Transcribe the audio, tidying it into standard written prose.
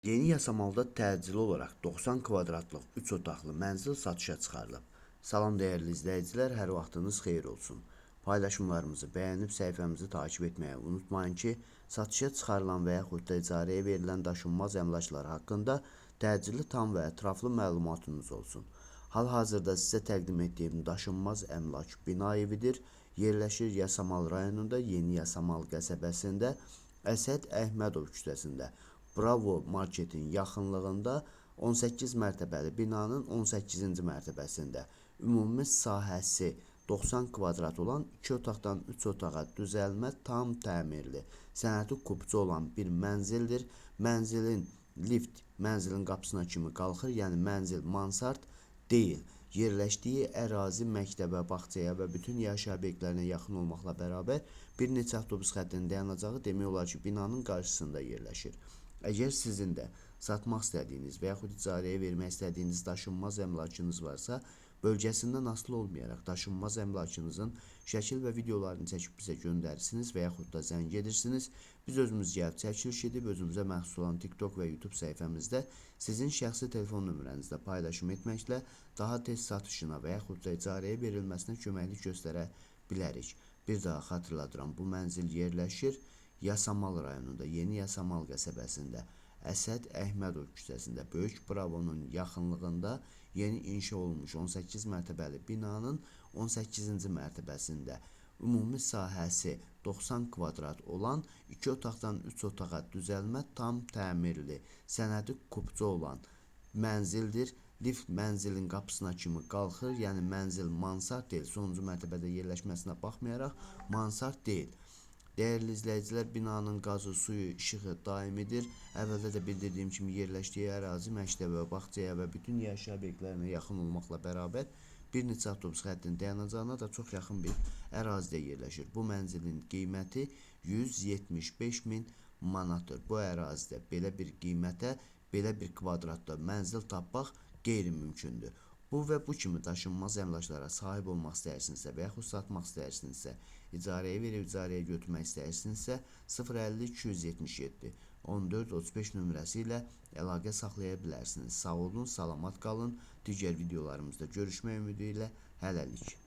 Yeni yasamalda təcili olaraq 90 kvadratlıq 3 otaqlı mənzil satışa çıxarılıb. Salam dəyərli izləyicilər, hər vaxtınız xeyir olsun. Paylaşımlarımızı bəyənib səhifəmizi takip etməyi unutmayın ki, satışa çıxarılan və yaxud da icarəyə verilən daşınmaz əmlaklar haqqında təcili tam və ətraflı məlumatınız olsun. Hal-hazırda sizə təqdim etdiyim daşınmaz əmlak bina evidir. Yerləşir Yasamal rayonunda Yeni Yasamal qəsəbəsində Əsəd Əhmədov küçəsində. Bravo marketin yaxınlığında 18 mərtəbəli binanın 18-ci mərtəbəsində ümumi sahəsi 90 kvadrat olan 2 otaqdan 3 otağa düzəlmə tam təmirli, sənədi kubcu olan bir mənzildir. Mənzilin lift mənzilin qapısına kimi qalxır, yəni mənzil mansard deyil. Yerləşdiyi ərazi məktəbə, bağçaya və bütün yaşayış obyektlərinə yaxın olmaqla bərabər bir neçə avtobus xəttinin dayanacağı demək olar ki, binanın qarşısında yerləşir. Əgər sizin də satmaq istədiyiniz və yaxud icarəyə vermək istədiyiniz daşınmaz əmlakınız varsa, bölgəsindən asılı olmayaraq daşınmaz əmlakınızın şəkil və videolarını çəkib bizə göndərirsiniz və yaxud da zəng edirsiniz. Biz özümüz gəlib çəkiliş edib özümüzə məxsus olan TikTok və YouTube səhifəmizdə sizin şəxsi telefon nömrənizdə paylaşım etməklə daha tez satışına və yaxud da icarəyə verilməsinə köməklik göstərə bilərik. Bir daha xatırladıram, bu mənzil yerləşir Yasamal rayonunda Yeni Yasamal qəsəbəsində Əsəd Əhmədov küçəsində Böyük Bravonun yaxınlığında yeni inşa olmuş 18 mərtəbəli binanın 18-ci mərtəbəsində ümumi sahəsi 90 kvadrat olan 2 otaqdan 3 otağa düzəlmə tam təmirli, sənədi kubcu olan mənzildir. Lift mənzilin qapısına kimi qalxır, yəni mənzil mansard deyil. Sonuncu mərtəbədə yerləşməsinə baxmayaraq mansard deyil. Dəyərli izləyicilər, binanın qazı, suyu, işığı daimidir. Əvvəldə də bildirdiyim kimi yerləşdiyi ərazi məktəbə, bağçaya və bütün yaşayış obyektlərinə yaxın olmaqla bərabər bir neçə avtobus xəttinin dayanacağına da çox yaxın bir ərazidə yerləşir. Bu mənzilin qiyməti 175 min manatdır. Bu ərazidə belə bir qiymətə, belə bir kvadratda mənzil tapmaq qeyri-mümkündür. Bu və bu kimi daşınmaz əmlaklara sahib olmaq istəyirsinizsə və yaxud satmaq istəyirsinizsə, icarəyə verib icarəyə götürmək istəyirsinizsə 050 277 14 35 nömrəsi ilə əlaqə saxlaya bilərsiniz. Sağ olun, salamat qalın. Digər videolarımızda görüşmək ümidi ilə hələlik.